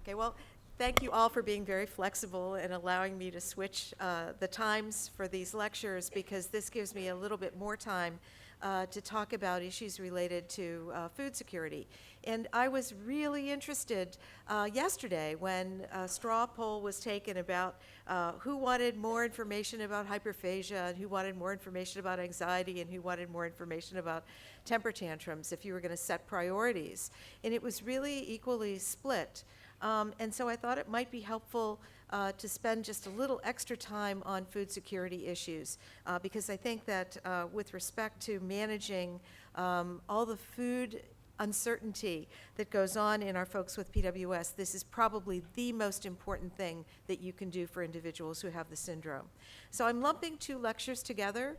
Okay, well, thank you all for being very flexible and allowing me to switch the times for these lectures because this gives me a little bit more time to talk about issues related to food security. And I was really interested yesterday when a straw poll was taken about who wanted more information about hyperphagia and who wanted more information about anxiety and who wanted more information about temper tantrums if you were going to set priorities. And it was really equally split. And so I thought it might be helpful to spend just a little extra time on food security issues because I think that with respect to managing all the food uncertainty that goes on in our folks with PWS, this is probably the most important thing that you can do for individuals who have the syndrome. So I'm lumping two lectures together,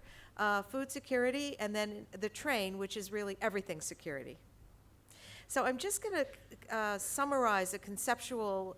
food security and then the train, which is really everything security. So I'm just going to summarize a conceptual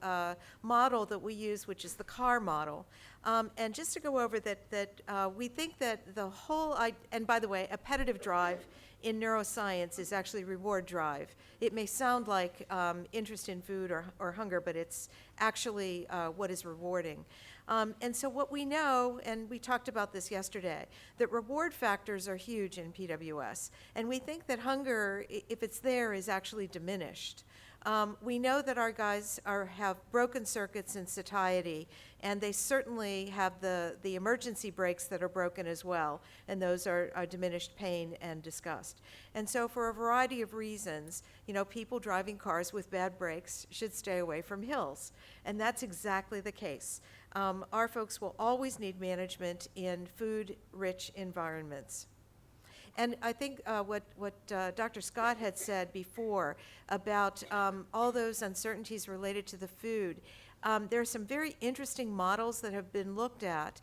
model that we use, which is the CAR model. And just to go over that we think that the whole, and by the way, appetitive drive in neuroscience is actually reward drive. It may sound like interest in food or hunger, but it's actually what is rewarding. And so what we know, and we talked about this yesterday, that reward factors are huge in PWS. And we think that hunger, if it's there, is actually diminished. We know that our guys have broken circuits in satiety, and they certainly have the emergency brakes that are broken as well, and those are diminished pain and disgust. And so for a variety of reasons, you know, people driving cars with bad brakes should stay away from hills, and that's exactly the case. Our folks will always need management in food-rich environments. And I think what Dr. Scott had said before about all those uncertainties related to the food, there are some very interesting models that have been looked at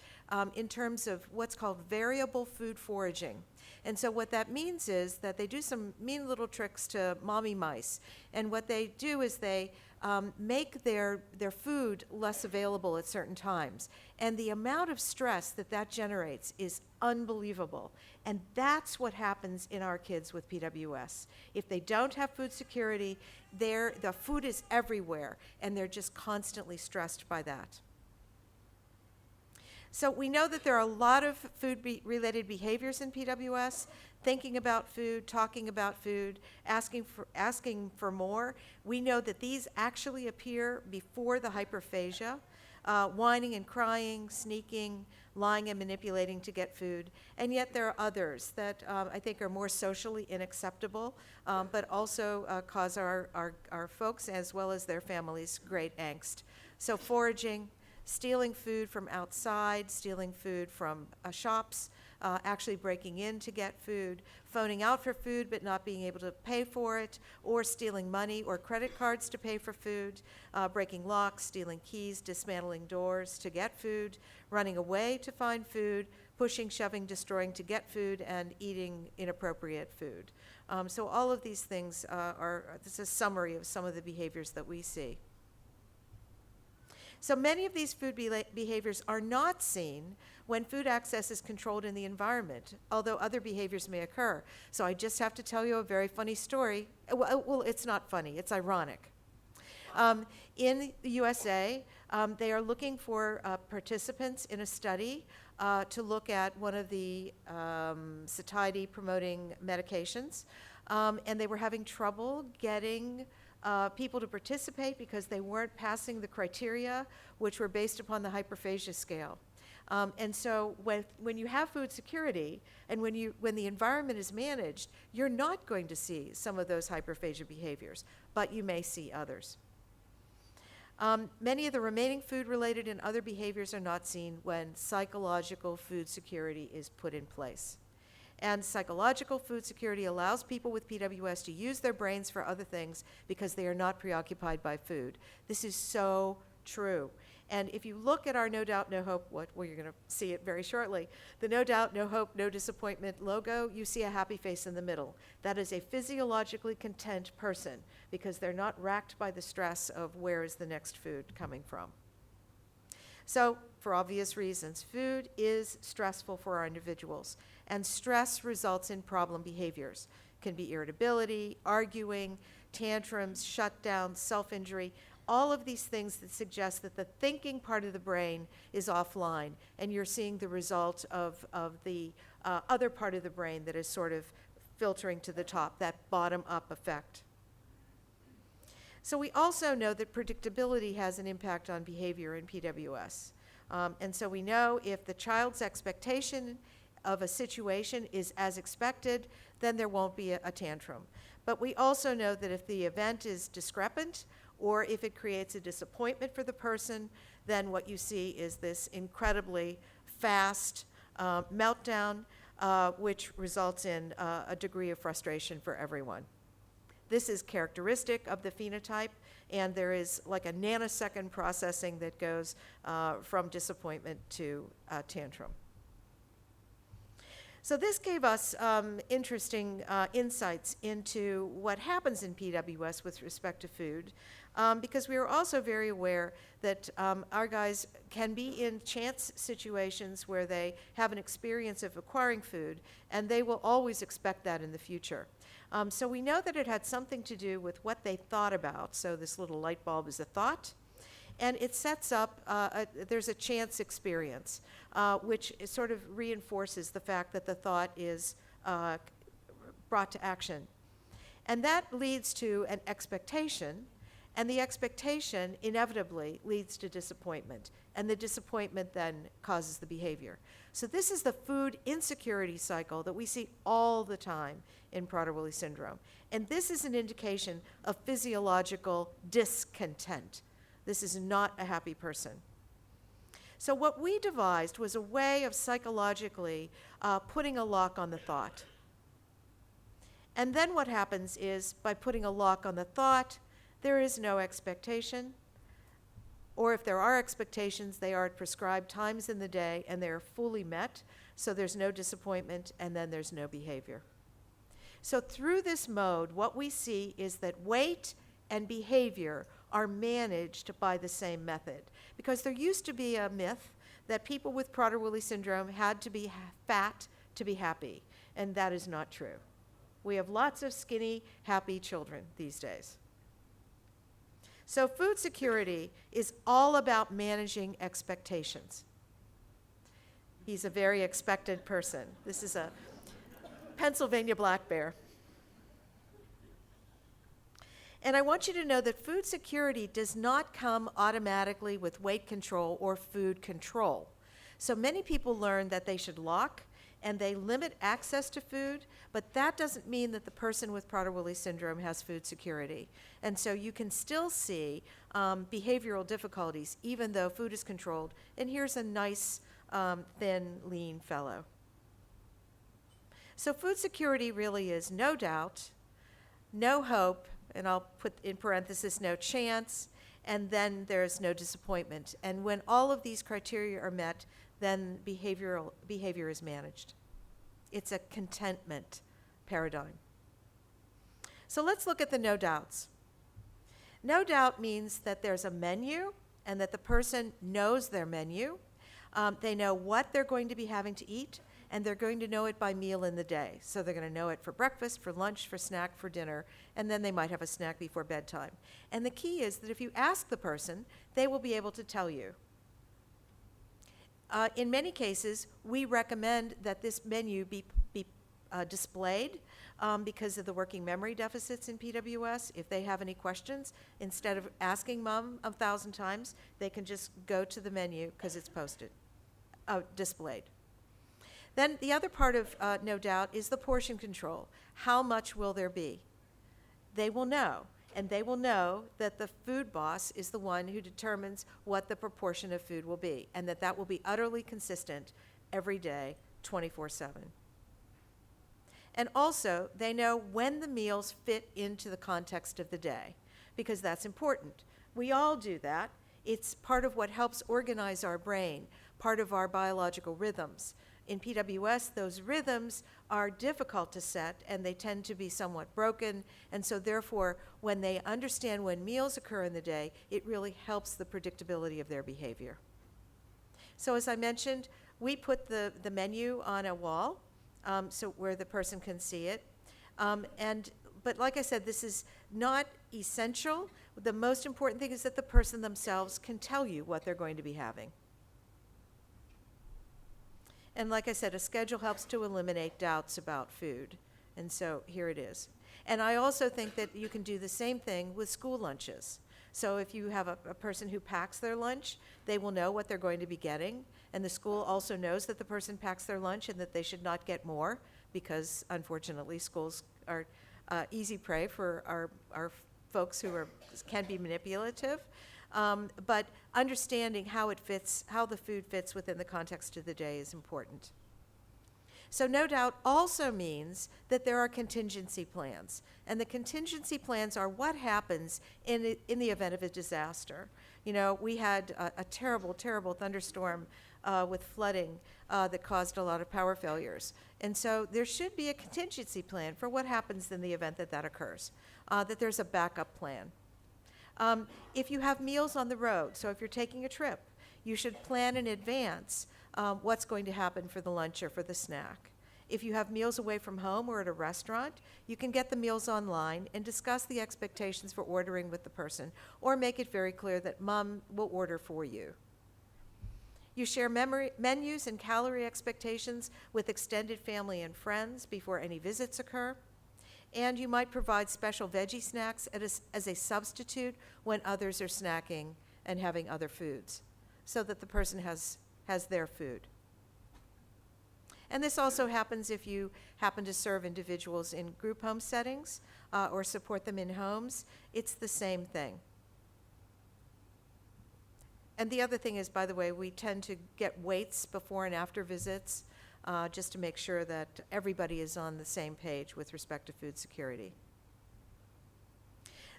in terms of what's called variable food foraging. And so what that means is that they do some mean little tricks to mommy mice. And what they do is they make their food less available at certain times. And the amount of stress that that generates is unbelievable. And that's what happens in our kids with PWS. If they don't have food security, the food is everywhere, and they're just constantly stressed by that. So we know that there are a lot of food-related behaviors in PWS, thinking about food, talking about food, asking for more. We know that these actually appear before the hyperphagia, whining and crying, sneaking, lying and manipulating to get food. And yet there are others that I think are more socially unacceptable, but also cause our folks as well as their families great angst. So foraging, stealing food from outside, stealing food from shops, actually breaking in to get food, phoning out for food but not being able to pay for it, or stealing money or credit cards to pay for food, breaking locks, stealing keys, dismantling doors to get food, running away to find food, pushing, shoving, destroying to get food, and eating inappropriate food. So all of these things this is a summary of some of the behaviors that we see. So many of these food behaviors are not seen when food access is controlled in the environment, although other behaviors may occur. So I just have to tell you a very funny story. Well, it's not funny, it's ironic. In the USA, they are looking for participants in a study to look at one of the satiety-promoting medications, and they were having trouble getting people to participate because they weren't passing the criteria, which were based upon the hyperphagia scale. And so when you have food security and when the environment is managed, you're not going to see some of those hyperphagia behaviors, but you may see others. Many of the remaining food-related and other behaviors are not seen when psychological food security is put in place. And psychological food security allows people with PWS to use their brains for other things because they are not preoccupied by food. This is so true. And if you look at our No Doubt, No Hope, well, you're going to see it very shortly, the No Doubt, No Hope, No Disappointment logo, you see a happy face in the middle. That is a physiologically content person because they're not racked by the stress of where is the next food coming from. So, for obvious reasons, food is stressful for our individuals, and stress results in problem behaviors. It can be irritability, arguing, tantrums, shutdowns, self-injury. all of these things that suggest that the thinking part of the brain is offline, and you're seeing the result of the other part of the brain that is sort of filtering to the top, that bottom-up effect. So we also know that predictability has an impact on behavior in PWS. And so we know if the child's expectation of a situation is as expected, then there won't be a tantrum. But we also know that if the event is discrepant, or if it creates a disappointment for the person, then what you see is this incredibly fast meltdown, which results in a degree of frustration for everyone. This is characteristic of the phenotype, and there is like a nanosecond processing that goes from disappointment to tantrum. So this gave us interesting insights into what happens in PWS with respect to food, because we were also very aware that our guys can be in chance situations where they have an experience of acquiring food, and they will always expect that in the future. So we know that it had something to do with what they thought about. So this little light bulb is a thought. And it sets up, there's a chance experience, which sort of reinforces the fact that the thought is brought to action. And that leads to an expectation, and the expectation inevitably leads to disappointment. And the disappointment then causes the behavior. So this is the food insecurity cycle that we see all the time in Prader-Willi syndrome. And this is an indication of physiological discontent. This is not a happy person. So what we devised was a way of psychologically putting a lock on the thought. And then what happens is, by putting a lock on the thought, there is no expectation. Or if there are expectations, they are at prescribed times in the day and they are fully met, so there's no disappointment, and then there's no behavior. So through this mode, what we see is that weight and behavior are managed by the same method. Because there used to be a myth that people with Prader-Willi syndrome had to be fat to be happy, and that is not true. We have lots of skinny, happy children these days. So food security is all about managing expectations. He's a very expected person. This is a Pennsylvania black bear. And I want you to know that food security does not come automatically with weight control or food control. So many people learn that they should lock and they limit access to food, but that doesn't mean that the person with Prader-Willi syndrome has food security. And so you can still see behavioral difficulties even though food is controlled. And here's a nice, thin, lean fellow. So food security really is no doubt, no hope, and I'll put in parenthesis, no chance, and then there's no disappointment. And when all of these criteria are met, then behavior is managed. It's a contentment paradigm. So let's look at the no doubts. No doubt means that there's a menu and that the person knows their menu. They know what they're going to be having to eat, and they're going to know it by meal in the day. So they're going to know it for breakfast, for lunch, for snack, for dinner, and then they might have a snack before bedtime. And the key is that if you ask the person, they will be able to tell you. In many cases, we recommend that this menu be displayed because of the working memory deficits in PWS. If they have any questions, instead of asking mom 1,000 times, they can just go to the menu because it's displayed. Then the other part of no doubt is the portion control. How much will there be? They will know, and they will know that the food boss is the one who determines what the proportion of food will be, and that will be utterly consistent every day, 24/7. And also, they know when the meals fit into the context of the day, because that's important. We all do that. It's part of what helps organize our brain, part of our biological rhythms. In PWS, those rhythms are difficult to set, and they tend to be somewhat broken, and so therefore, when they understand when meals occur in the day, it really helps the predictability of their behavior. So as I mentioned, we put the menu on a wall so where the person can see it. But like I said, this is not essential. The most important thing is that the person themselves can tell you what they're going to be having. And like I said, a schedule helps to eliminate doubts about food. And so here it is. And I also think that you can do the same thing with school lunches. So if you have a person who packs their lunch, they will know what they're going to be getting. And the school also knows that the person packs their lunch and that they should not get more, because unfortunately schools are easy prey for our folks who can be manipulative. But understanding how it fits, how the food fits within the context of the day is important. So no doubt also means that there are contingency plans. And the contingency plans are what happens in the event of a disaster. You know, we had a terrible, terrible thunderstorm with flooding that caused a lot of power failures. And so there should be a contingency plan for what happens in the event that that occurs, that there's a backup plan. If you have meals on the road, so if you're taking a trip, you should plan in advance what's going to happen for the lunch or for the snack. If you have meals away from home or at a restaurant, you can get the meals online and discuss the expectations for ordering with the person, or make it very clear that mom will order for you. You share menus and calorie expectations with extended family and friends before any visits occur. And you might provide special veggie snacks as a substitute when others are snacking and having other foods, so that the person has their food. And this also happens if you happen to serve individuals in group home settings or support them in homes. It's the same thing. And the other thing is, by the way, we tend to get weights before and after visits just to make sure that everybody is on the same page with respect to food security.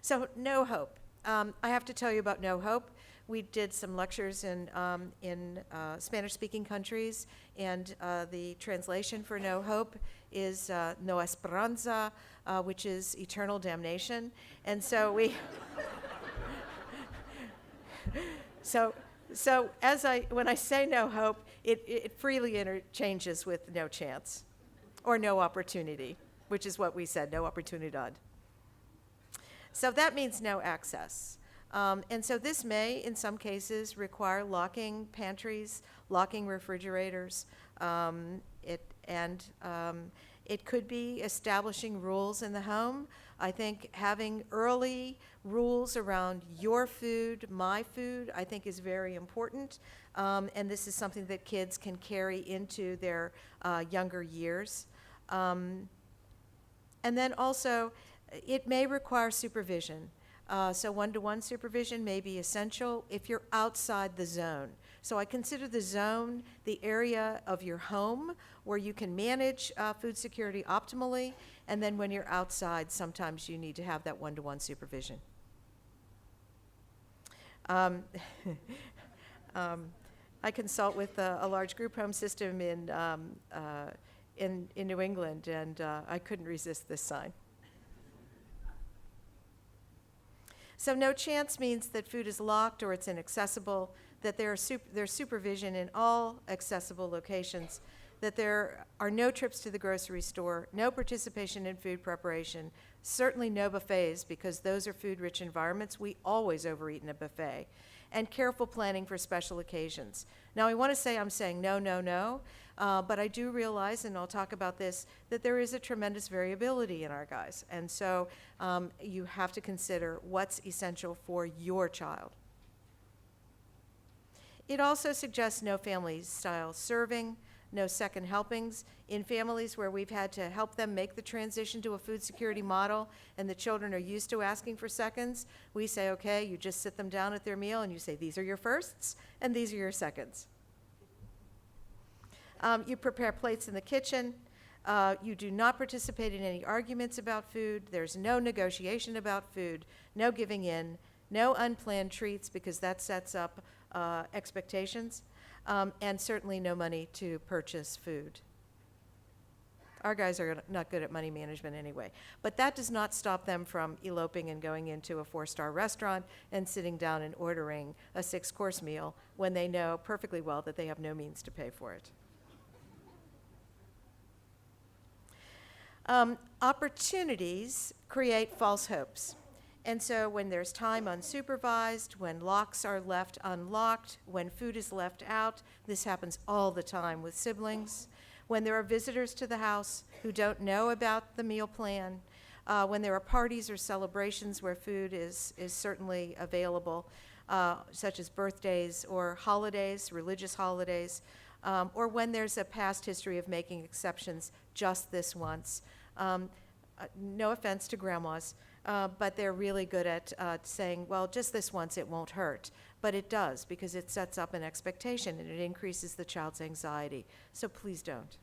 So, No Hope. I have to tell you about No Hope. We did some lectures in Spanish-speaking countries, and the translation for No Hope is No Esperanza, which is eternal damnation. And so we... So when I say no hope, it freely interchanges with no chance or no opportunity, which is what we said, no oportunidad. So that means no access. And so this may, in some cases, require locking pantries, locking refrigerators. It could be establishing rules in the home. I think having early rules around your food, my food, I think is very important. And this is something that kids can carry into their younger years. And then also, it may require supervision. So one-to-one supervision may be essential if you're outside the zone. So I consider the zone the area of your home where you can manage food security optimally, and then when you're outside, sometimes you need to have that one-to-one supervision. I consult with a large group home system in New England, and I couldn't resist this sign. So no chance means that food is locked or it's inaccessible, that there's supervision in all accessible locations, that there are no trips to the grocery store, no participation in food preparation, certainly no buffets, because those are food-rich environments. We always overeat in a buffet. And careful planning for special occasions. Now, I want to say I'm saying no, no, no, but I do realize, and I'll talk about this, that there is a tremendous variability in our guys. And so you have to consider what's essential for your child. It also suggests no family-style serving, no second helpings. In families where we've had to help them make the transition to a food security model and the children are used to asking for seconds, we say, okay, you just sit them down at their meal and you say, these are your firsts and these are your seconds. You prepare plates in the kitchen. You do not participate in any arguments about food. There's no negotiation about food, no giving in, no unplanned treats, because that sets up expectations. And certainly no money to purchase food. Our guys are not good at money management anyway. But that does not stop them from eloping and going into a 4-star restaurant and sitting down and ordering a 6-course meal when they know perfectly well that they have no means to pay for it. Opportunities create false hopes. And so when there's time unsupervised, when locks are left unlocked, when food is left out, this happens all the time with siblings. When there are visitors to the house who don't know about the meal plan, when there are parties or celebrations where food is certainly available, such as birthdays or holidays, religious holidays, or when there's a past history of making exceptions just this once. No offense to grandmas, but they're really good at saying, well, just this once it won't hurt. But it does, because it sets up an expectation and it increases the child's anxiety. So please don't.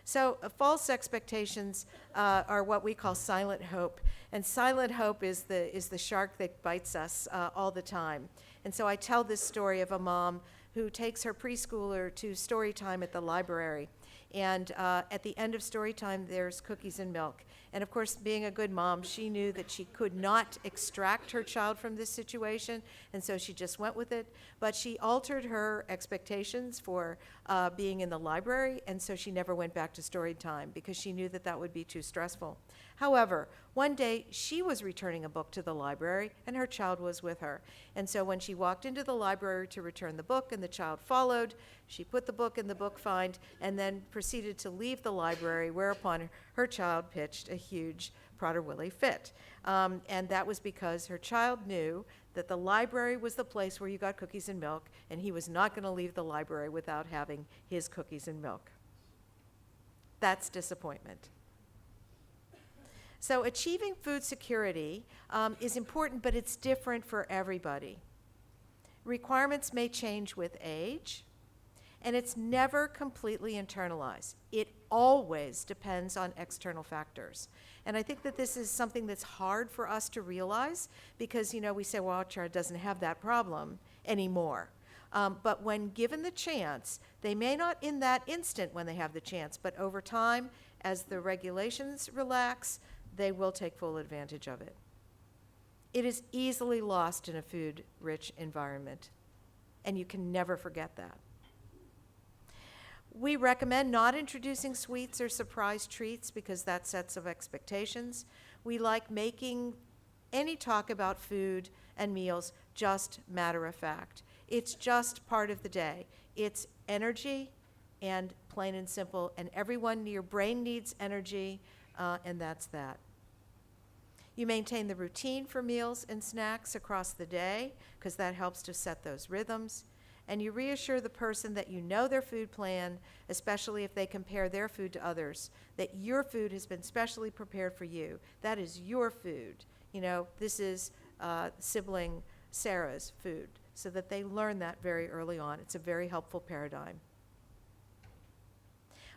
So false expectations are what we call silent hope. And silent hope is the shark that bites us all the time. And so I tell this story of a mom who takes her preschooler to story time at the library. And at the end of story time, there's cookies and milk. And of course, being a good mom, she knew that she could not extract her child from this situation, and so she just went with it. But she altered her expectations for being in the library, and so she never went back to story time because she knew that that would be too stressful. However, one day she was returning a book to the library, and her child was with her. And so when she walked into the library to return the book and the child followed, she put the book in the book find and then proceeded to leave the library, whereupon her child pitched a huge Prader-Willi fit. And that was because her child knew that the library was the place where you got cookies and milk, and he was not going to leave the library without having his cookies and milk. That's disappointment. So achieving food security is important, but it's different for everybody. Requirements may change with age, and it's never completely internalized. It always depends on external factors. And I think that this is something that's hard for us to realize because, we say, well, our child doesn't have that problem anymore. But when given the chance, they may not in that instant when they have the chance, but over time, as the regulations relax, they will take full advantage of it. It is easily lost in a food-rich environment, and you can never forget that. We recommend not introducing sweets or surprise treats because that sets of expectations. We like making any talk about food and meals just matter of fact. It's just part of the day. It's energy and plain and simple, and everyone, your brain needs energy, and that's that. You maintain the routine for meals and snacks across the day because that helps to set those rhythms. And you reassure the person that you know their food plan, especially if they compare their food to others, that your food has been specially prepared for you. That is your food. This is sibling Sarah's food, so that they learn that very early on. It's a very helpful paradigm.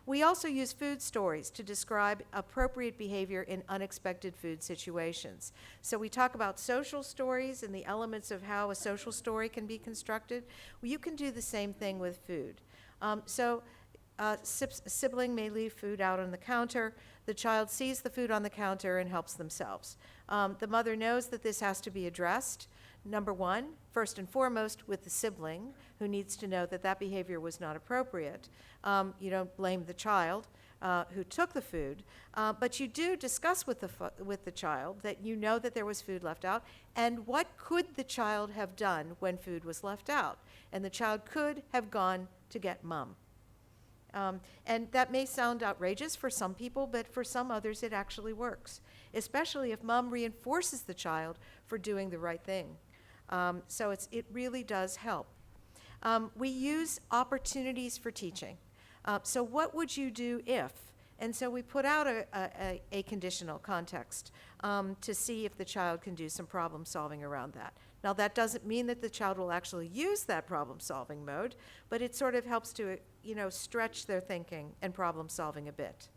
We also use food stories to describe appropriate behavior in unexpected food situations. So we talk about social stories and the elements of how a social story can be constructed. Well, you can do the same thing with food. A sibling may leave food out on the counter. The child sees the food on the counter and helps themselves. The mother knows that this has to be addressed. Number one, first and foremost, with the sibling, who needs to know that that behavior was not appropriate. You don't blame the child who took the food, but you do discuss with the child that you know that there was food left out, and what could the child have done when food was left out? And the child could have gone to get mom. And that may sound outrageous for some people, but for some others it actually works, especially if mom reinforces the child for doing the right thing. So it really does help. We use opportunities for teaching. So what would you do if? And so we put out a conditional context to see if the child can do some problem solving around that. Now that doesn't mean that the child will actually use that problem solving mode, but it sort of helps to stretch their thinking and problem solving a bit.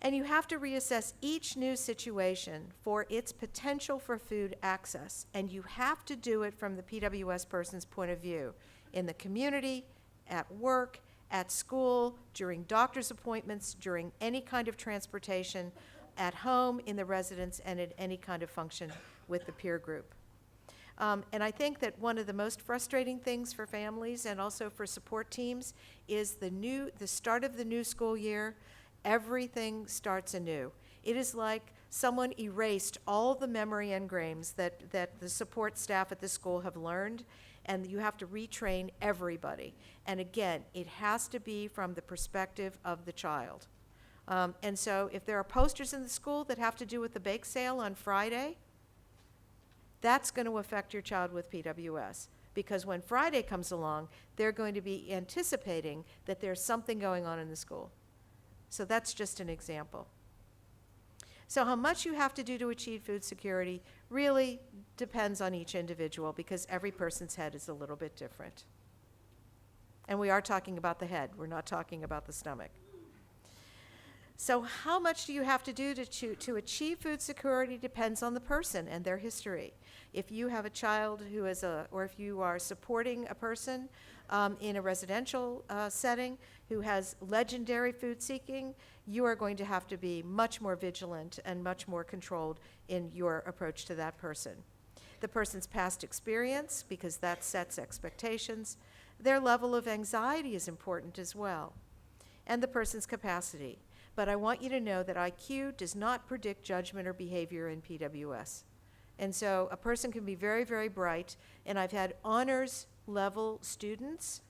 And you have to reassess each new situation for its potential for food access. And you have to do it from the PWS person's point of view, in the community, at work, at school, during doctor's appointments, during any kind of transportation, at home, in the residence, and at any kind of function with the peer group. And I think that one of the most frustrating things for families and also for support teams is the start of the new school year. Everything starts anew. It is like someone erased all the memory engrams that the support staff at the school have learned, and you have to retrain everybody. And again, it has to be from the perspective of the child. And so if there are posters in the school that have to do with the bake sale on Friday, that's going to affect your child with PWS. Because when Friday comes along, they're going to be anticipating that there's something going on in the school. So that's just an example. So how much you have to do to achieve food security really depends on each individual, because every person's head is a little bit different. And we are talking about the head. We're not talking about the stomach. So how much do you have to do to achieve food security depends on the person and their history. If you have a child who is or if you are supporting a person in a residential setting who has legendary food seeking, you are going to have to be much more vigilant and much more controlled in your approach to that person. The person's past experience, because that sets expectations. Their level of anxiety is important as well, and the person's capacity. But I want you to know that IQ does not predict judgment or behavior in PWS. And so a person can be very, very bright, and I've had honors level students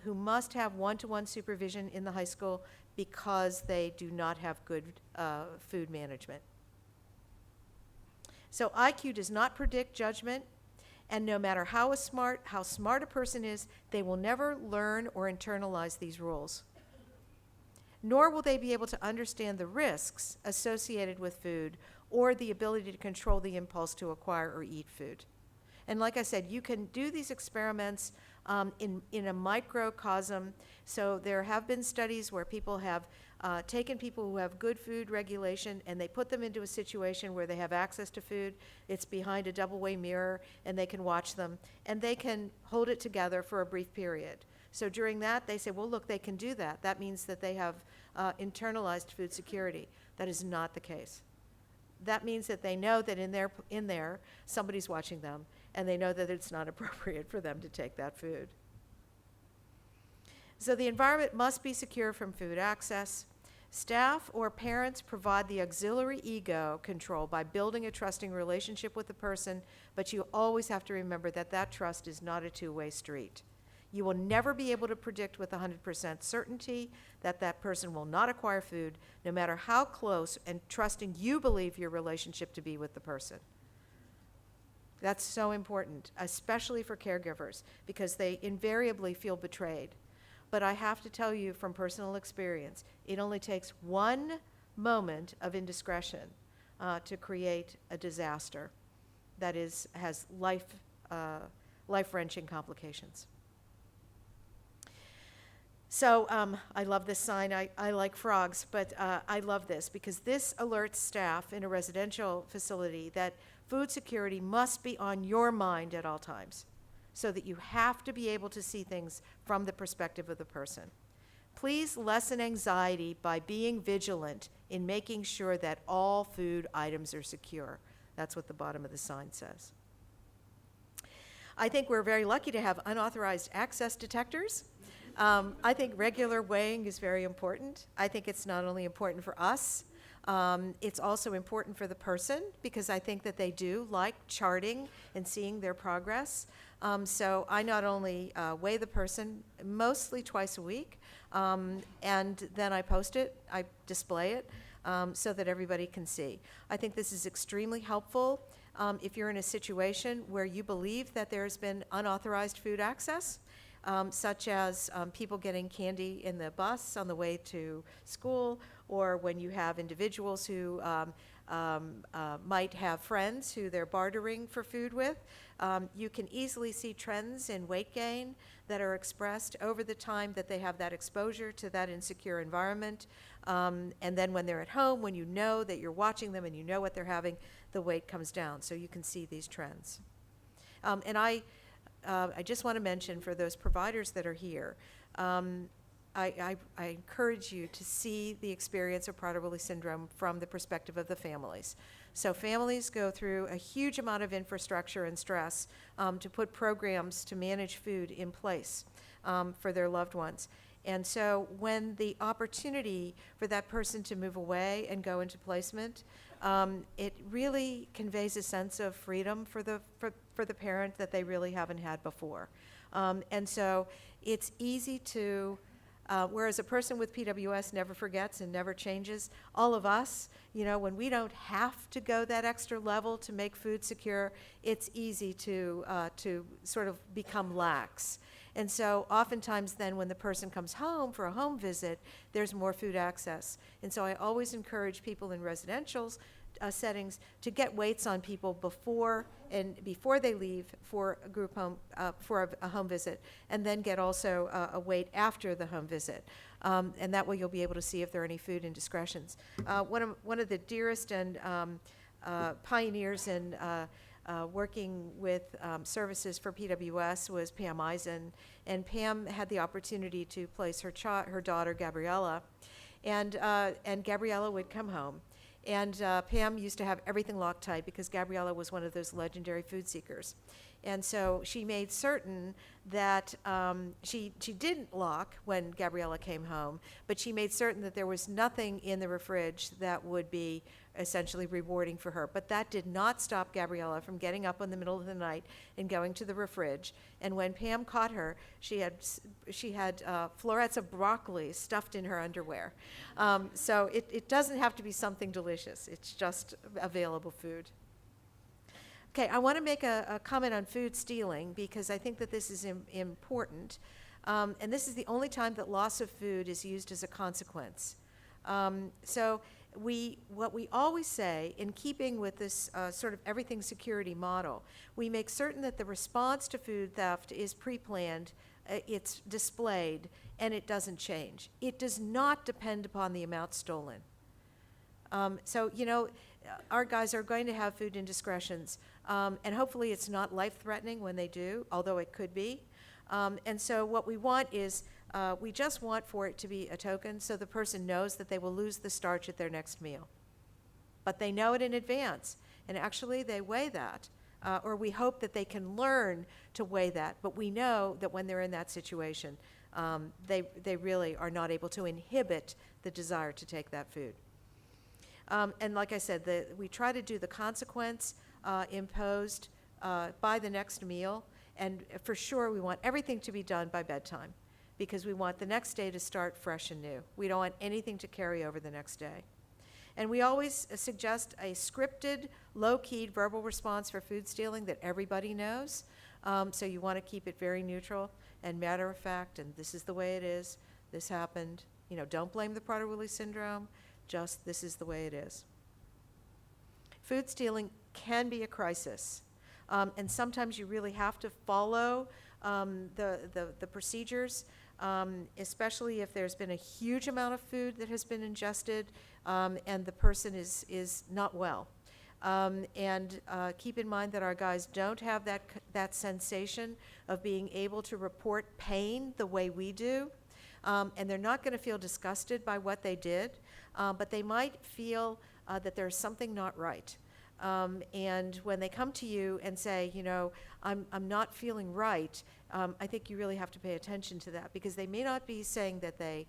who must have one-to-one supervision in the high school because they do not have good food management. So IQ does not predict judgment, and no matter how smart a person is, they will never learn or internalize these rules. Nor will they be able to understand the risks associated with food or the ability to control the impulse to acquire or eat food. And like I said, you can do these experiments in a microcosm. So there have been studies where people have taken people who have good food regulation and they put them into a situation where they have access to food. It's behind a double-way mirror, and they can watch them, and they can hold it together for a brief period. So during that, they say, well, look, they can do that. That means that they have internalized food security. That is not the case. That means that they know that in there, somebody's watching them, and they know that it's not appropriate for them to take that food. So the environment must be secure from food access. Staff or parents provide the auxiliary ego control by building a trusting relationship with the person, but you always have to remember that that trust is not a two-way street. You will never be able to predict with 100% certainty that that person will not acquire food, no matter how close and trusting you believe your relationship to be with the person. That's so important, especially for caregivers, because they invariably feel betrayed. But I have to tell you from personal experience, it only takes one moment of indiscretion to create a disaster that has life-wrenching complications. So I love this sign. I like frogs, but I love this because this alerts staff in a residential facility that food security must be on your mind at all times, so that you have to be able to see things from the perspective of the person. Please lessen anxiety by being vigilant in making sure that all food items are secure. That's what the bottom of the sign says. I think we're very lucky to have unauthorized access detectors. I think regular weighing is very important. I think it's not only important for us, it's also important for the person, because I think that they do like charting and seeing their progress. So I not only weigh the person mostly twice a week, and then I post it, I display it, so that everybody can see. I think this is extremely helpful if you're in a situation where you believe that there's been unauthorized food access. Such as people getting candy in the bus on the way to school, or when you have individuals who might have friends who they're bartering for food with. You can easily see trends in weight gain that are expressed over the time that they have that exposure to that insecure environment. And then when they're at home, when you know that you're watching them and you know what they're having, the weight comes down. So you can see these trends. And I just want to mention for those providers that are here, I encourage you to see the experience of Prader-Willi syndrome from the perspective of the families. So families go through a huge amount of infrastructure and stress to put programs to manage food in place for their loved ones. And so when the opportunity for that person to move away and go into placement, it really conveys a sense of freedom for the parent that they really haven't had before. And so it's easy to, whereas a person with PWS never forgets and never changes, all of us, when we don't have to go that extra level to make food secure, it's easy to sort of become lax. And so oftentimes then when the person comes home for a home visit, there's more food access. And so I always encourage people in residential settings to get weights on people before they leave for a group home, for a home visit, and then get also a weight after the home visit. And that way you'll be able to see if there are any food indiscretions. One of the dearest and pioneers in working with services for PWS was Pam Eisen, and Pam had the opportunity to place her daughter Gabriella, and Gabriella would come home. And Pam used to have everything locked tight because Gabriella was one of those legendary food seekers. And so she made certain that she didn't lock when Gabriella came home, but she made certain that there was nothing in the fridge that would be essentially rewarding for her. But that did not stop Gabriella from getting up in the middle of the night and going to the fridge. And when Pam caught her, she had florets of broccoli stuffed in her underwear. So it doesn't have to be something delicious. It's just available food. Okay, I want to make a comment on food stealing because I think that this is important. And this is the only time that loss of food is used as a consequence. So what we always say, in keeping with this sort of everything security model, we make certain that the response to food theft is pre-planned, it's displayed, and it doesn't change. It does not depend upon the amount stolen. So, our guys are going to have food indiscretions, and hopefully it's not life-threatening when they do, although it could be. And so what we want is, we just want for it to be a token so the person knows that they will lose the starch at their next meal. But they know it in advance, and actually they weigh that, or we hope that they can learn to weigh that, but we know that when they're in that situation, they really are not able to inhibit the desire to take that food. And like I said, we try to do the consequence imposed by the next meal, and for sure we want everything to be done by bedtime because we want the next day to start fresh and new. We don't want anything to carry over the next day. And we always suggest a scripted, low-keyed verbal response for food stealing that everybody knows. So you want to keep it very neutral and matter of fact, and this is the way it is, this happened. Don't blame the Prader-Willi syndrome. Just this is the way it is. Food stealing can be a crisis, and sometimes you really have to follow the procedures, especially if there's been a huge amount of food that has been ingested and the person is not well. And keep in mind that our guys don't have that sensation of being able to report pain the way we do. And they're not going to feel disgusted by what they did, but they might feel that there's something not right. And when they come to you and say, I'm not feeling right, I think you really have to pay attention to that because they may not be saying that they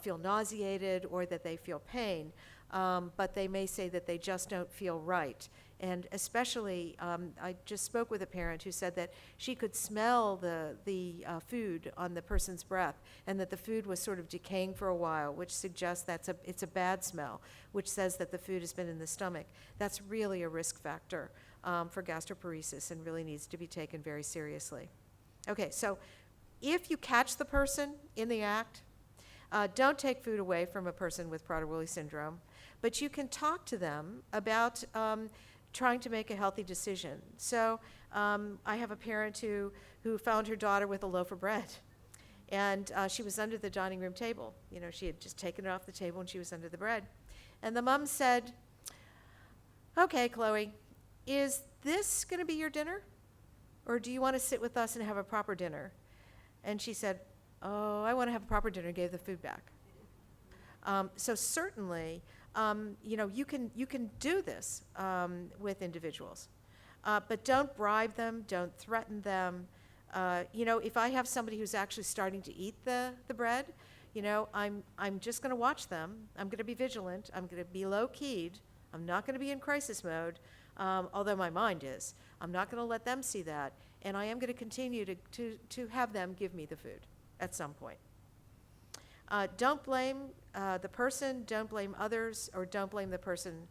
feel nauseated or that they feel pain, but they may say that they just don't feel right. And especially, I just spoke with a parent who said that she could smell the food on the person's breath and that the food was sort of decaying for a while, which suggests it's a bad smell, which says that the food has been in the stomach. That's really a risk factor for gastroparesis and really needs to be taken very seriously. Okay, so if you catch the person in the act, don't take food away from a person with Prader-Willi syndrome, but you can talk to them about trying to make a healthy decision. So I have a parent who found her daughter with a loaf of bread, and she was under the dining room table. She had just taken it off the table and she was under the bread. And the mom said, "Okay, Chloe, is this going to be your dinner? Or do you want to sit with us and have a proper dinner?" And she said, "Oh, I want to have a proper dinner," and gave the food back. So certainly, you can do this with individuals, but don't bribe them, don't threaten them. If I have somebody who's actually starting to eat the bread, I'm just going to watch them. I'm going to be vigilant. I'm going to be low-keyed. I'm not going to be in crisis mode, although my mind is. I'm not going to let them see that, and I am going to continue to have them give me the food at some point. Don't blame the person, don't blame others, or don't blame the person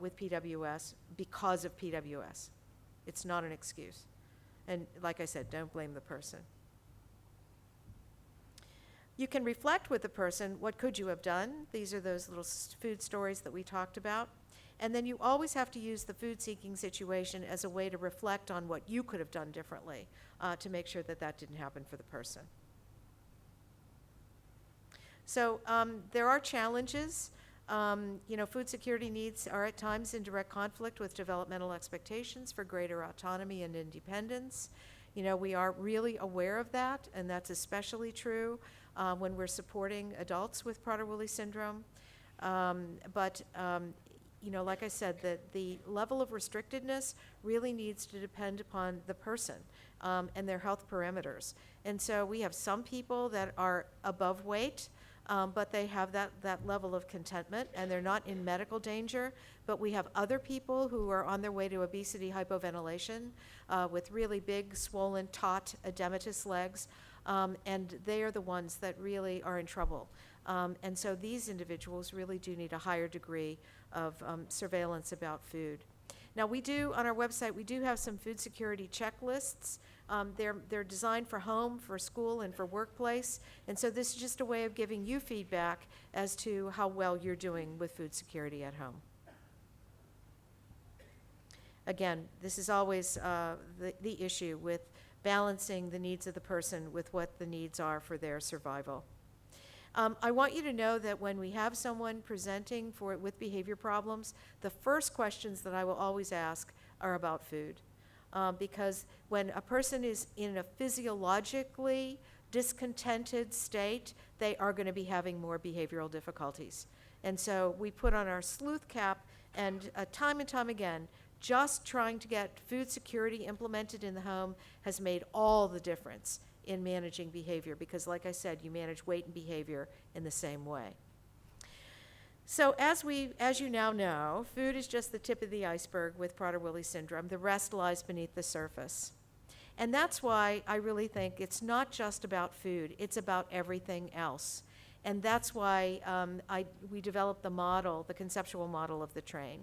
with PWS because of PWS. It's not an excuse. And like I said, don't blame the person. You can reflect with the person, what could you have done? These are those little food stories that we talked about. And then you always have to use the food-seeking situation as a way to reflect on what you could have done differently to make sure that that didn't happen for the person. So there are challenges. Food security needs are at times in direct conflict with developmental expectations for greater autonomy and independence. We are really aware of that, and that's especially true when we're supporting adults with Prader-Willi syndrome. Like I said, the level of restrictedness really needs to depend upon the person and their health parameters. And so we have some people that are above weight, but they have that level of contentment, and they're not in medical danger. But we have other people who are on their way to obesity, hypoventilation, with really big, swollen, taut, edematous legs, and they are the ones that really are in trouble. And so these individuals really do need a higher degree of surveillance about food. Now on our website, we do have some food security checklists. They're designed for home, for school, and for workplace. And so this is just a way of giving you feedback as to how well you're doing with food security at home. Again, this is always the issue with balancing the needs of the person with what the needs are for their survival. I want you to know that when we have someone presenting with behavior problems, the first questions that I will always ask are about food. Because when a person is in a physiologically discontented state, they are going to be having more behavioral difficulties. And so we put on our sleuth cap, and time again, just trying to get food security implemented in the home has made all the difference in managing behavior, because like I said, you manage weight and behavior in the same way. So as you now know, food is just the tip of the iceberg with Prader-Willi syndrome. The rest lies beneath the surface. And that's why I really think it's not just about food, it's about everything else. And that's why we developed the conceptual model of the TRAIN.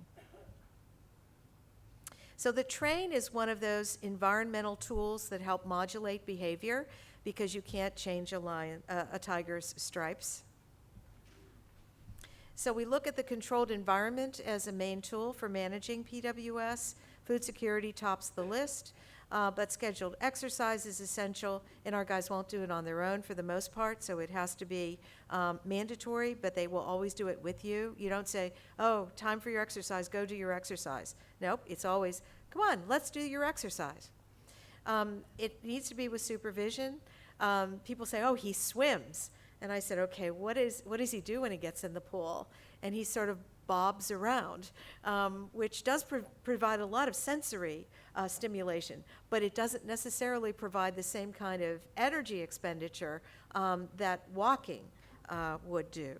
So the TRAIN is one of those environmental tools that help modulate behavior, because you can't change a tiger's stripes. So we look at the controlled environment as a main tool for managing PWS. Food security tops the list, but scheduled exercise is essential, and our guys won't do it on their own for the most part, so it has to be mandatory, but they will always do it with you. You don't say, oh, time for your exercise, go do your exercise. Nope, it's always, come on, let's do your exercise. It needs to be with supervision. People say, oh, he swims. And I said, okay, what does he do when he gets in the pool? And he sort of bobs around, which does provide a lot of sensory stimulation, but it doesn't necessarily provide the same kind of energy expenditure that walking would do.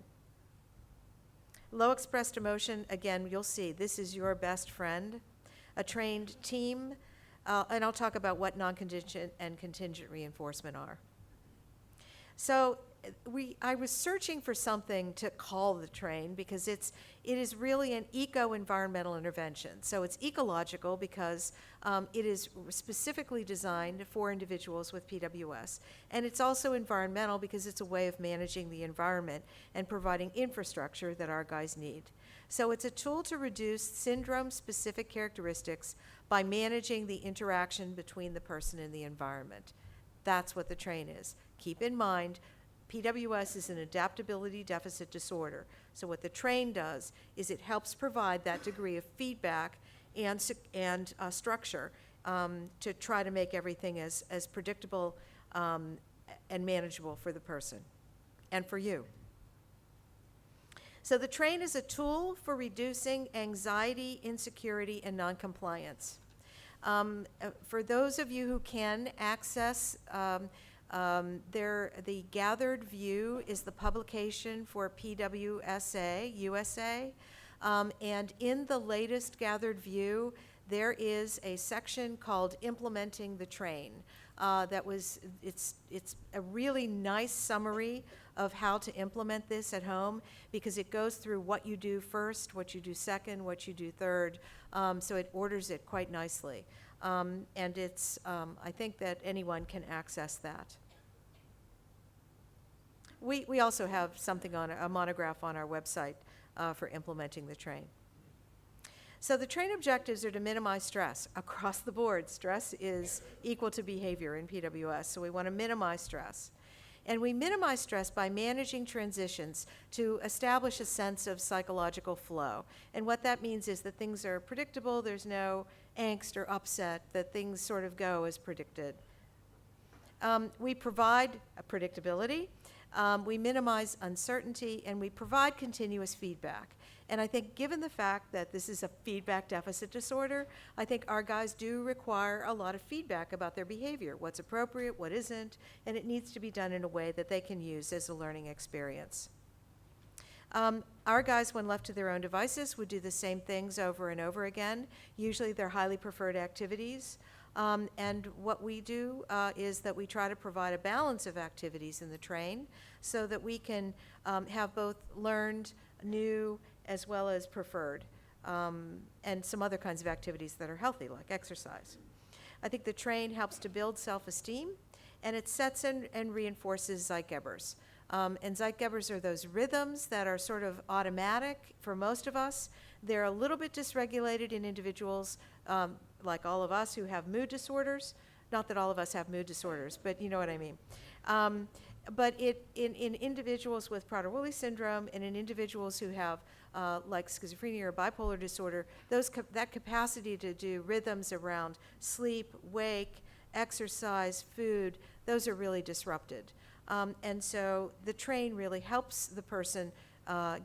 Low expressed emotion, again, you'll see, this is your best friend. A trained team, and I'll talk about what non-contingent and contingent reinforcement are. So I was searching for something to call the TRAIN, because it is really an eco-environmental intervention. So it's ecological because it is specifically designed for individuals with PWS. And it's also environmental because it's a way of managing the environment and providing infrastructure that our guys need. So it's a tool to reduce syndrome-specific characteristics by managing the interaction between the person and the environment. That's what the TRAIN is. Keep in mind, PWS is an adaptability deficit disorder. So what the TRAIN does is it helps provide that degree of feedback and structure to try to make everything as predictable and manageable for the person and for you. So the TRAIN is a tool for reducing anxiety, insecurity, and noncompliance. For those of you who can access The Gathered View is the publication for PWSA, USA, and in the latest Gathered View, there is a section called Implementing the Train. It's a really nice summary of how to implement this at home, because it goes through what you do first, what you do second, what you do third, so it orders it quite nicely. And I think that anyone can access that. We also have something on a monograph on our website for implementing the train. So the train objectives are to minimize stress across the board. Stress is equal to behavior in PWS, so we want to minimize stress. And we minimize stress by managing transitions to establish a sense of psychological flow. And what that means is that things are predictable, there's no angst or upset, that things sort of go as predicted. We provide predictability, we minimize uncertainty, and we provide continuous feedback. And I think given the fact that this is a feedback deficit disorder, I think our guys do require a lot of feedback about their behavior, what's appropriate, what isn't, and it needs to be done in a way that they can use as a learning experience. Our guys, when left to their own devices, would do the same things over and over again. Usually they're highly preferred activities. And what we do is that we try to provide a balance of activities in the train so that we can have both learned, new, as well as preferred, and some other kinds of activities that are healthy, like exercise. I think the train helps to build self-esteem, and it sets and reinforces Zeitgebers. And Zeitgebers are those rhythms that are sort of automatic for most of us. They're a little bit dysregulated in individuals like all of us who have mood disorders. Not that all of us have mood disorders, but you know what I mean. But in individuals with Prader-Willi syndrome and in individuals who have like schizophrenia or bipolar disorder, that capacity to do rhythms around sleep, wake, exercise, food, those are really disrupted. And so the train really helps the person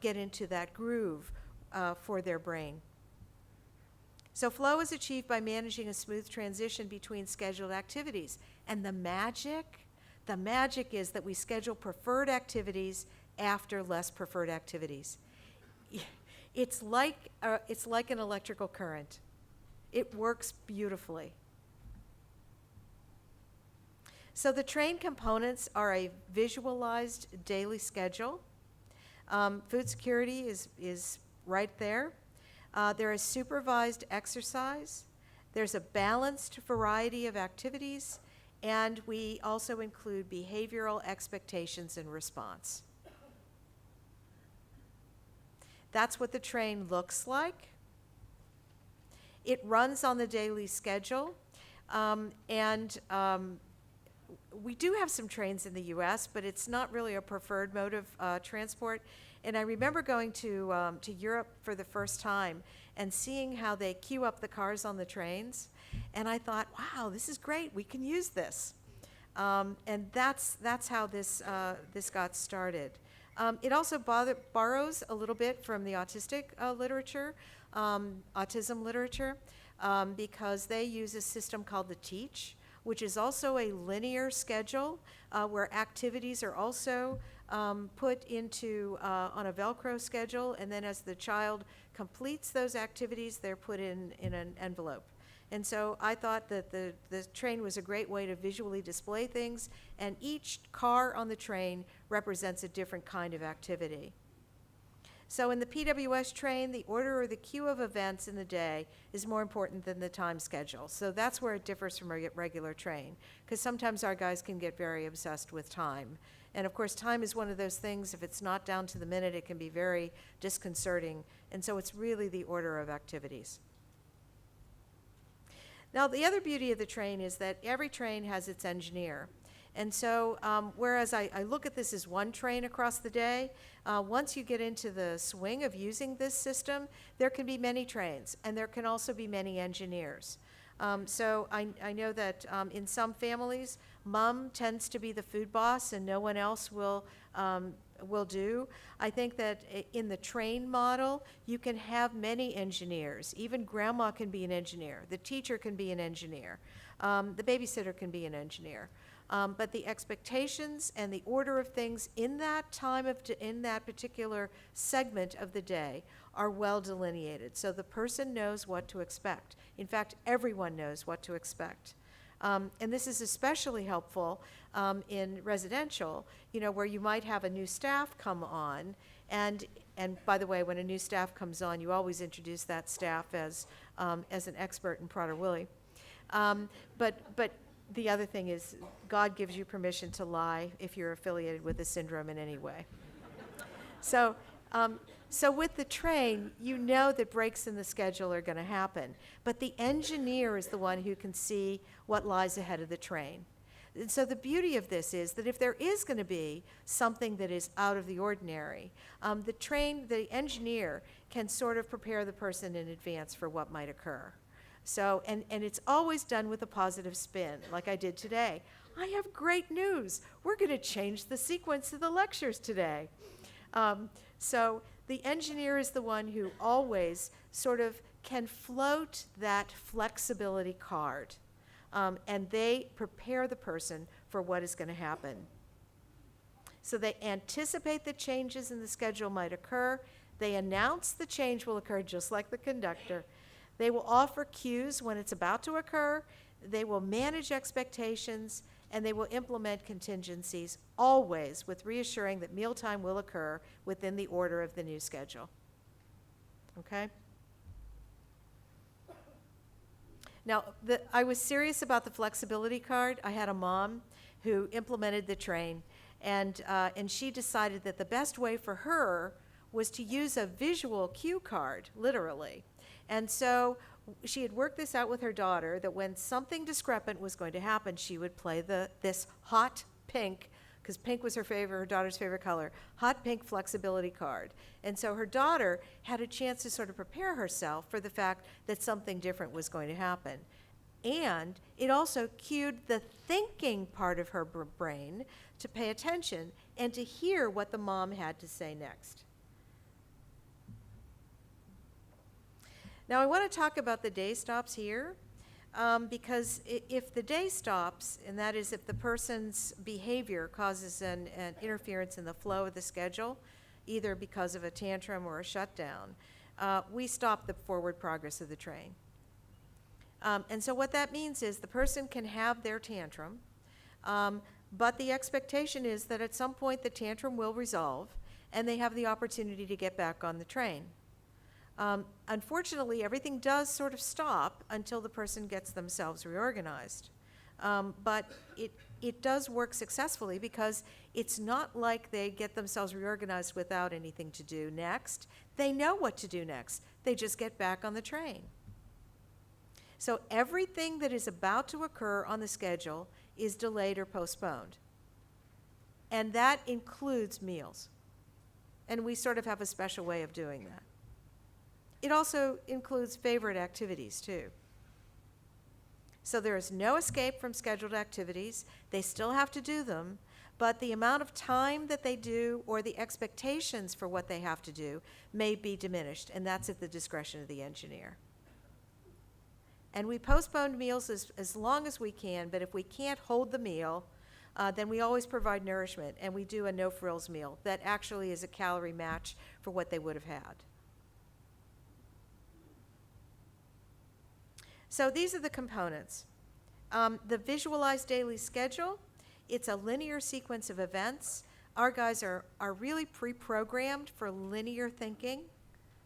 get into that groove for their brain. So flow is achieved by managing a smooth transition between scheduled activities. And the magic is that we schedule preferred activities after less preferred activities. It's like an electrical current. It works beautifully. So the train components are a visualized daily schedule. Food security is right there. There is supervised exercise. There's a balanced variety of activities, and we also include behavioral expectations and response. That's what the train looks like. It runs on the daily schedule, and we do have some trains in the U.S., but it's not really a preferred mode of transport. And I remember going to Europe for the first time and seeing how they queue up the cars on the trains. And I thought, wow, this is great. We can use this. And that's how this got started. It also borrows a little bit from the autistic literature, autism literature, because they use a system called the Teach, which is also a linear schedule where activities are also put into on a Velcro schedule, and then as the child completes those activities, they're put in an envelope. And so I thought that the train was a great way to visually display things, and each car on the train represents a different kind of activity. So in the PWS train, the order or the queue of events in the day is more important than the time schedule. So that's where it differs from a regular train, because sometimes our guys can get very obsessed with time. And of course, time is one of those things, if it's not down to the minute, it can be very disconcerting. And so it's really the order of activities. Now, the other beauty of the train is that every train has its engineer. And so whereas I look at this as one train across the day, once you get into the swing of using this system, there can be many trains, and there can also be many engineers. So I know that in some families, mom tends to be the food boss and no one else will do. I think that in the train model, you can have many engineers. Even grandma can be an engineer. The teacher can be an engineer. The babysitter can be an engineer. But the expectations and the order of things in that time in that particular segment of the day are well delineated. So the person knows what to expect. In fact, everyone knows what to expect. And this is especially helpful in residential, where you might have a new staff come on. And by the way, when a new staff comes on, you always introduce that staff as an expert in Prader-Willi. But the other thing is, God gives you permission to lie if you're affiliated with the syndrome in any way. So with the train, you know that breaks in the schedule are going to happen. But the engineer is the one who can see what lies ahead of the train. And so the beauty of this is that if there is going to be something that is out of the ordinary, the engineer can sort of prepare the person in advance for what might occur. So, and it's always done with a positive spin, like I did today. I have great news. We're going to change the sequence of the lectures today. So the engineer is the one who always sort of can float that flexibility card, and they prepare the person for what is going to happen. So they anticipate that changes in the schedule might occur. They announce the change will occur, just like the conductor. They will offer cues when it's about to occur. They will manage expectations, and they will implement contingencies, always with reassuring that mealtime will occur within the order of the new schedule. Okay? Now, I was serious about the flexibility card. I had a mom who implemented the train, and she decided that the best way for her was to use a visual cue card, literally. And so she had worked this out with her daughter, that when something discrepant was going to happen, she would play this hot pink, because pink was her daughter's favorite color, hot pink flexibility card. And so her daughter had a chance to sort of prepare herself for the fact that something different was going to happen. And it also cued the thinking part of her brain to pay attention and to hear what the mom had to say next. Now, I want to talk about the day stops here, because if the day stops, and that is if the person's behavior causes an interference in the flow of the schedule, either because of a tantrum or a shutdown, we stop the forward progress of the train. And so what that means is the person can have their tantrum, but the expectation is that at some point the tantrum will resolve, and they have the opportunity to get back on the train. Unfortunately, everything does sort of stop until the person gets themselves reorganized. But it does work successfully, because it's not like they get themselves reorganized without anything to do next. They know what to do next. They just get back on the train. So everything that is about to occur on the schedule is delayed or postponed. And that includes meals. And we sort of have a special way of doing that. It also includes favorite activities, too. So there is no escape from scheduled activities. They still have to do them, but the amount of time that they do or the expectations for what they have to do may be diminished, and that's at the discretion of the engineer. And we postpone meals as long as we can, but if we can't hold the meal, then we always provide nourishment, and we do a no-frills meal that actually is a calorie match for what they would have had. So these are the components. The visualized daily schedule, it's a linear sequence of events. Our guys are really pre-programmed for linear thinking.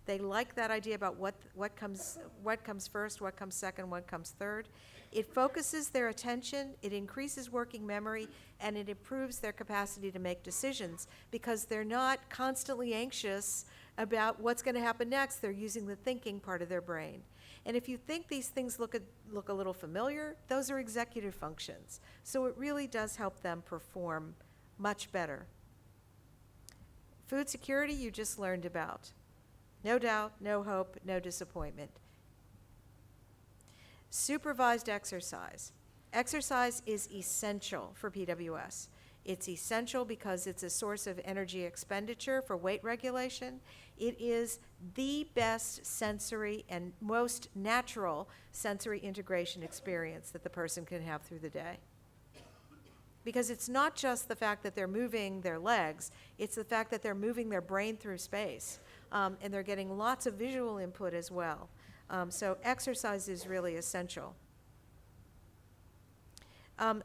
They like that idea about what comes first, what comes second, what comes third. It focuses their attention, it increases working memory, and it improves their capacity to make decisions, because they're not constantly anxious about what's going to happen next. They're using the thinking part of their brain. And if you think these things look a little familiar, those are executive functions. So it really does help them perform much better. Food security, you just learned about. No doubt, no hope, no disappointment. Supervised exercise. Exercise is essential for PWS. It's essential because it's a source of energy expenditure for weight regulation. It is the best sensory and most natural sensory integration experience that the person can have through the day. because it's not just the fact that they're moving their legs, it's the fact that they're moving their brain through space, and they're getting lots of visual input as well. So exercise is really essential.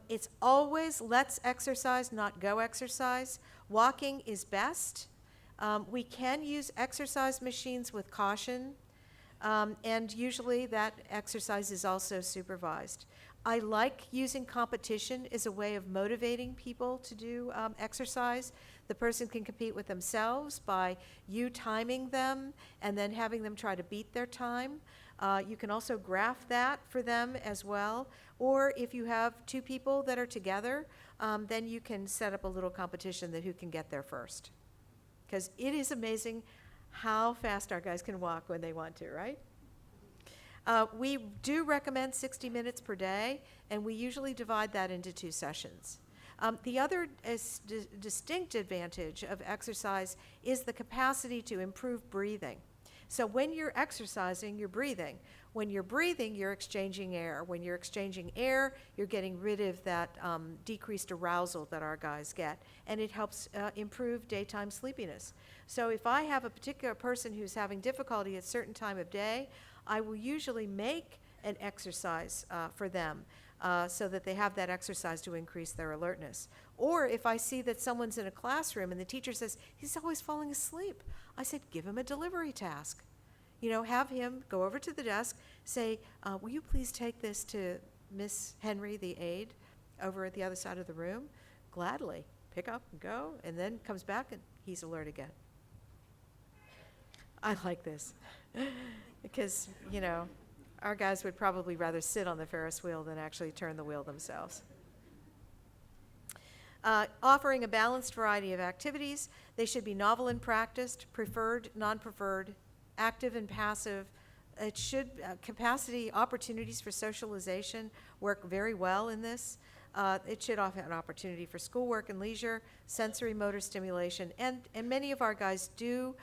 It's always let's exercise, not go exercise. Walking is best. We can use exercise machines with caution, and usually that exercise is also supervised. I like using competition as a way of motivating people to do exercise. The person can compete with themselves by you timing them and then having them try to beat their time. You can also graph that for them as well. Or if you have two people that are together, then you can set up a little competition that who can get there first. Because it is amazing how fast our guys can walk when they want to, right? We do recommend 60 minutes per day, and we usually divide that into 2 sessions. The other distinct advantage of exercise is the capacity to improve breathing. So when you're exercising, you're breathing. When you're breathing, you're exchanging air. When you're exchanging air, you're getting rid of that decreased arousal that our guys get, and it helps improve daytime sleepiness. So if I have a particular person who's having difficulty at a certain time of day, I will usually make an exercise for them so that they have that exercise to increase their alertness. Or if I see that someone's in a classroom and the teacher says, he's always falling asleep, I said, give him a delivery task. You know, have him go over to the desk, say, will you please take this to Miss Henry, the aide, over at the other side of the room? Gladly. Pick up and go, and then comes back and he's alert again. I like this because, you know, our guys would probably rather sit on the Ferris wheel than actually turn the wheel themselves. Offering a balanced variety of activities. They should be novel and practiced, preferred, non-preferred, active and passive. It should, capacity opportunities for socialization work very well in this. It should offer an opportunity for schoolwork and leisure, sensory motor stimulation, and many of our guys do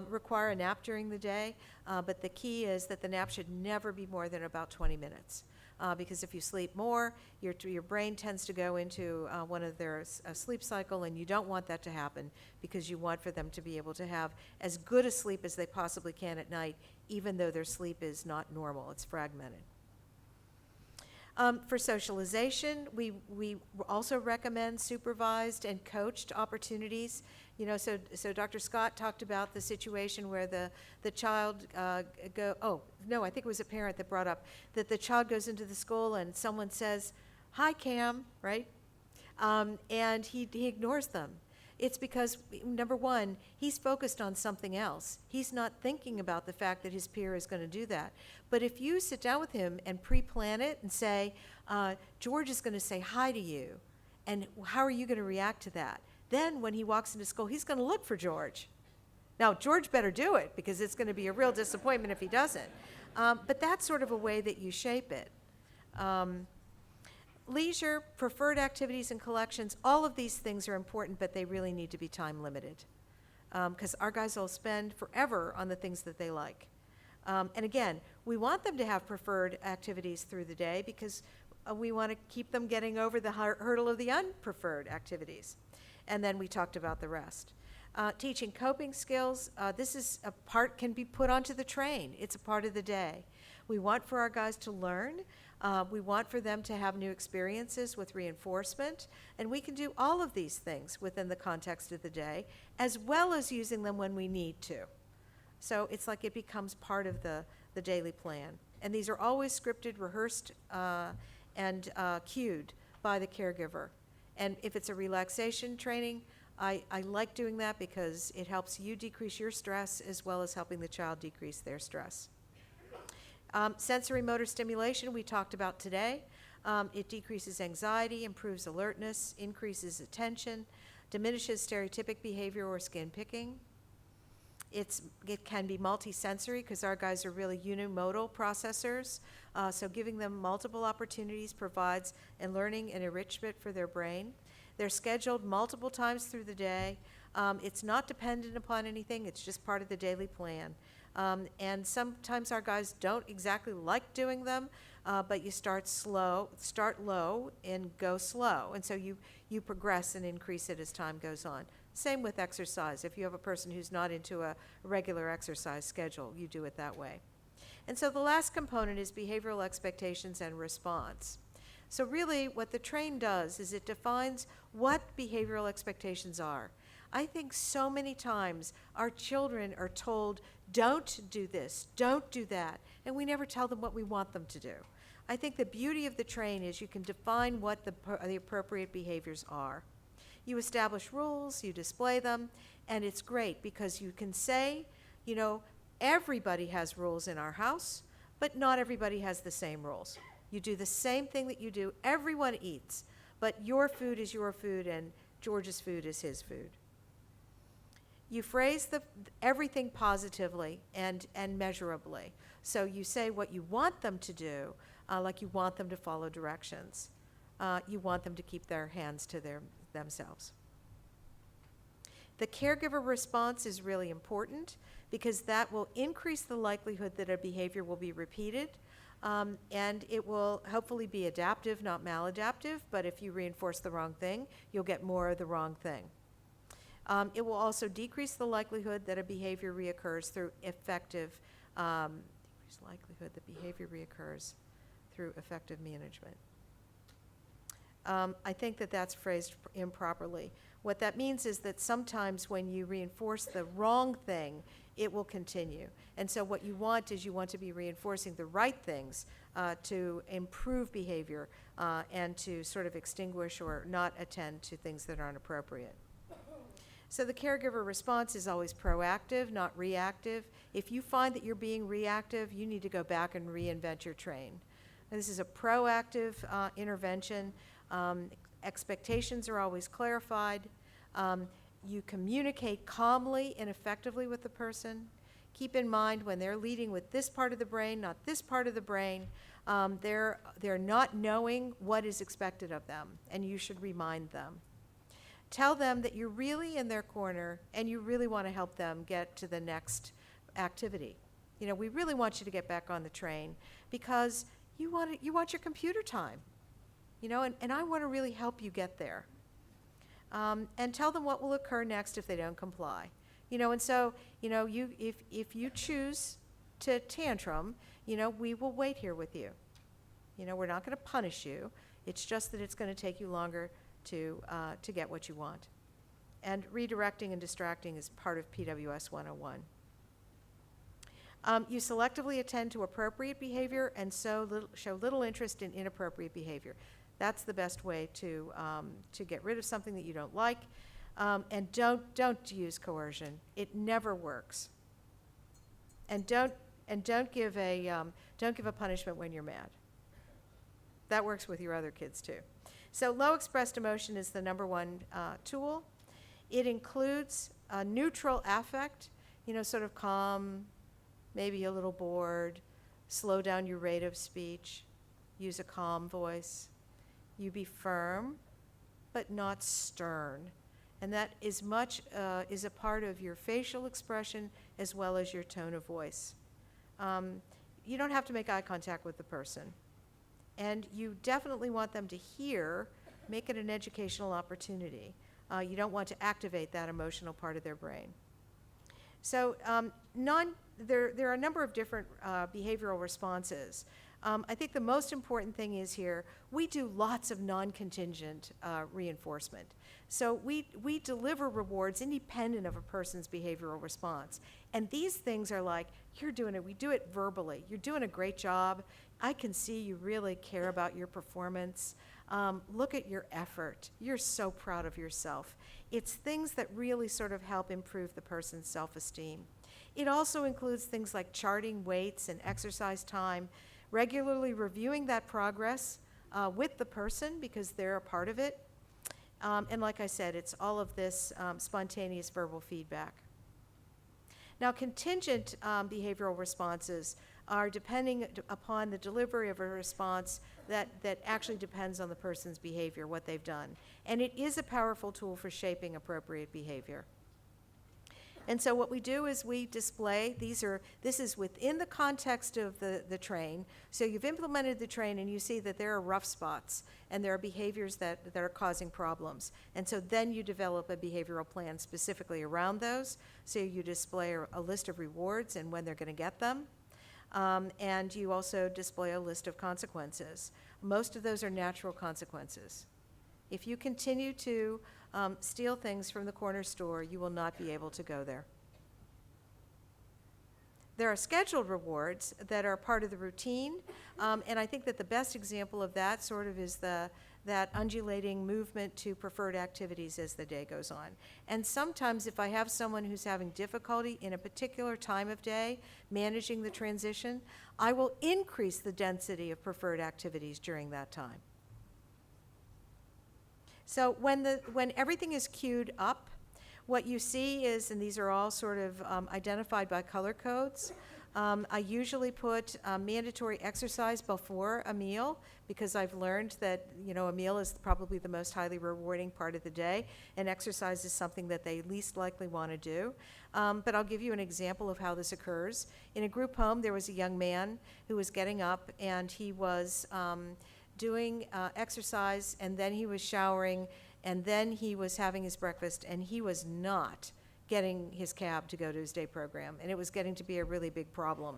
require a nap during the day, but the key is that the nap should never be more than about 20 minutes. Because if you sleep more, your brain tends to go into one of their sleep cycle, and you don't want that to happen because you want for them to be able to have as good a sleep as they possibly can at night, even though their sleep is not normal, it's fragmented. For socialization, we also recommend supervised and coached opportunities. You know, so Dr. Scott talked about the situation where the child I think it was a parent that brought up that the child goes into the school and someone says, "Hi, Cam," right? And he ignores them. It's because, number one, he's focused on something else. He's not thinking about the fact that his peer is going to do that. But if you sit down with him and pre-plan it and say, George is going to say hi to you, and how are you going to react to that? Then when he walks into school, he's going to look for George. Now, George better do it because it's going to be a real disappointment if he doesn't. But that's sort of a way that you shape it. Leisure, preferred activities and collections, all of these things are important, but they really need to be time limited because our guys will spend forever on the things that they like. And again, we want them to have preferred activities through the day because we want to keep them getting over the hurdle of the unpreferred activities. And then we talked about the rest. Teaching coping skills, this is a part can be put onto the train. It's a part of the day. We want for our guys to learn. We want for them to have new experiences with reinforcement, and we can do all of these things within the context of the day, as well as using them when we need to. So it's like it becomes part of the daily plan. And these are always scripted, rehearsed, and cued by the caregiver. And if it's a relaxation training, I like doing that because it helps you decrease your stress as well as helping the child decrease their stress. Sensory motor stimulation we talked about today. It decreases anxiety, improves alertness, increases attention, diminishes stereotypic behavior or skin picking. It can be multisensory because our guys are really unimodal processors. So giving them multiple opportunities provides a learning and enrichment for their brain. They're scheduled multiple times through the day. It's not dependent upon anything. It's just part of the daily plan. And sometimes our guys don't exactly like doing them, but you start low and go slow. And so you progress and increase it as time goes on. Same with exercise. If you have a person who's not into a regular exercise schedule, you do it that way. And so the last component is behavioral expectations and response. So really what the train does is it defines what behavioral expectations are. I think so many times our children are told, don't do this, don't do that, and we never tell them what we want them to do. I think the beauty of the train is you can define what the appropriate behaviors are. You establish rules, you display them, and it's great because you can say, you know, everybody has rules in our house, but not everybody has the same rules. You do the same thing that you do. Everyone eats, but your food is your food and George's food is his food. You phrase everything positively and measurably. So you say what you want them to do, like you want them to follow directions. You want them to keep their hands to themselves. The caregiver response is really important because that will increase the likelihood that a behavior will be repeated, and it will hopefully be adaptive, not maladaptive, but if you reinforce the wrong thing, you'll get more of the wrong thing. It will also decrease the likelihood that a behavior reoccurs through effective management. I think that that's phrased improperly. What that means is that sometimes when you reinforce the wrong thing, it will continue. And so what you want is you want to be reinforcing the right things to improve behavior and to sort of extinguish or not attend to things that aren't appropriate. So the caregiver response is always proactive, not reactive. If you find that you're being reactive, you need to go back and reinvent your train. And this is a proactive intervention. Expectations are always clarified. You communicate calmly and effectively with the person. Keep in mind when they're leading with this part of the brain, not this part of the brain, they're not knowing what is expected of them, and you should remind them. Tell them that you're really in their corner and you really want to help them get to the next activity. You know, we really want you to get back on the train because you want your computer time. You know, and I want to really help you get there. And tell them what will occur next if they don't comply. You know, and so, you know, if you choose to tantrum, you know, we will wait here with you. You know, we're not going to punish you. It's just that it's going to take you longer to get what you want. And redirecting and distracting is part of PWS 101. You selectively attend to appropriate behavior and show little interest in inappropriate behavior. That's the best way to get rid of something that you don't like. And don't use coercion. It never works. And don't give a punishment when you're mad. That works with your other kids too. So low expressed emotion is the number one tool. It includes a neutral affect, you know, sort of calm, maybe a little bored, slow down your rate of speech, use a calm voice. You be firm, but not stern. And that is a part of your facial expression as well as your tone of voice. You don't have to make eye contact with the person. And you definitely want them to hear, make it an educational opportunity. You don't want to activate that emotional part of their brain. So there are a number of different behavioral responses. I think the most important thing is here, we do lots of non-contingent reinforcement. So we deliver rewards independent of a person's behavioral response. And these things are like, you're doing it, we do it verbally. You're doing a great job. I can see you really care about your performance. Look at your effort. You're so proud of yourself. It's things that really sort of help improve the person's self-esteem. It also includes things like charting weights and exercise time, regularly reviewing that progress with the person because they're a part of it. And like I said, it's all of this spontaneous verbal feedback. Now, contingent behavioral responses are depending upon the delivery of a response that actually depends on the person's behavior, what they've done. And it is a powerful tool for shaping appropriate behavior. And so what we do is we display, this is within the context of the train. So you've implemented the train and you see that there are rough spots and there are behaviors that are causing problems. And so then you develop a behavioral plan specifically around those. So you display a list of rewards and when they're going to get them. And you also display a list of consequences. Most of those are natural consequences. If you continue to steal things from the corner store, you will not be able to go there. There are scheduled rewards that are part of the routine, and I think that the best example of that sort of is that undulating movement to preferred activities as the day goes on. And sometimes if I have someone who's having difficulty in a particular time of day managing the transition, I will increase the density of preferred activities during that time. So when everything is queued up, what you see is, and these are all sort of identified by color codes, I usually put mandatory exercise before a meal because I've learned that, you know, a meal is probably the most highly rewarding part of the day, and exercise is something that they least likely want to do. But I'll give you an example of how this occurs. In a group home, there was a young man who was getting up, and he was doing exercise, and then he was showering, and then he was having his breakfast, and he was not getting his cab to go to his day program, and it was getting to be a really big problem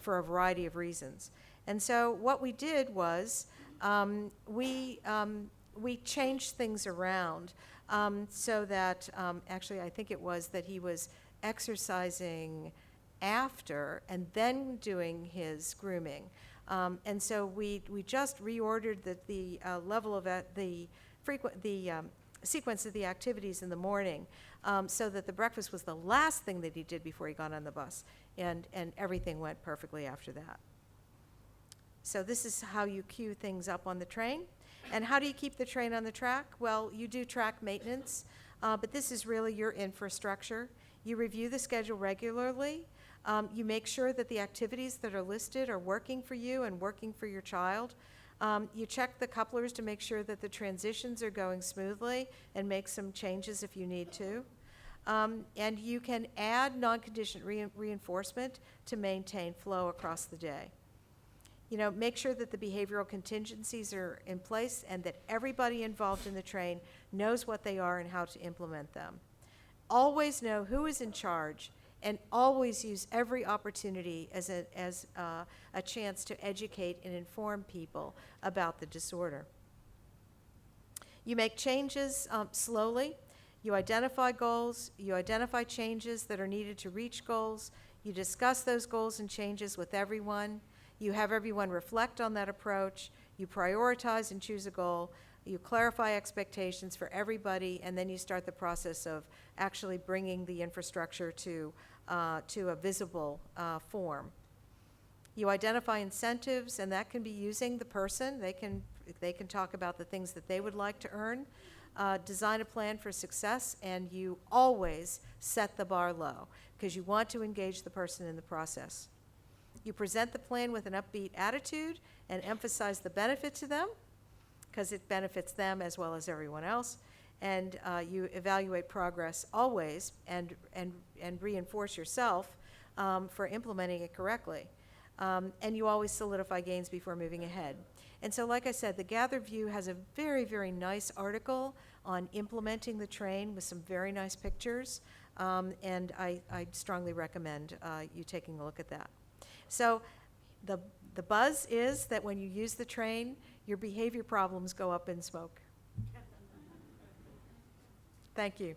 for a variety of reasons. And so what we did was we changed things around so that actually I think it was that he was exercising after and then doing his grooming. And so we just reordered the level of the sequence of the activities in the morning so that the breakfast was the last thing that he did before he got on the bus, and everything went perfectly after that. So this is how you queue things up on the train. And how do you keep the train on the track? Well, you do track maintenance, but this is really your infrastructure. You review the schedule regularly. You make sure that the activities that are listed are working for you and working for your child. You check the couplers to make sure that the transitions are going smoothly and make some changes if you need to. And you can add non-conditioned reinforcement to maintain flow across the day. You know, make sure that the behavioral contingencies are in place and that everybody involved in the train knows what they are and how to implement them. Always know who is in charge, and always use every opportunity as a chance to educate and inform people about the disorder. You make changes slowly. You identify goals. You identify changes that are needed to reach goals. You discuss those goals and changes with everyone. You have everyone reflect on that approach. You prioritize and choose a goal. You clarify expectations for everybody, and then you start the process of actually bringing the infrastructure to a visible form. You identify incentives, and that can be using the person. They can talk about the things that they would like to earn. Design a plan for success, and you always set the bar low because you want to engage the person in the process. You present the plan with an upbeat attitude and emphasize the benefit to them because it benefits them as well as everyone else. And you evaluate progress always and reinforce yourself for implementing it correctly. And you always solidify gains before moving ahead. And so, like I said, the Gather View has a very, very nice article on implementing the train with some very nice pictures, and I strongly recommend you taking a look at that. So the buzz is that when you use the train, your behavior problems go up in smoke. Thank you.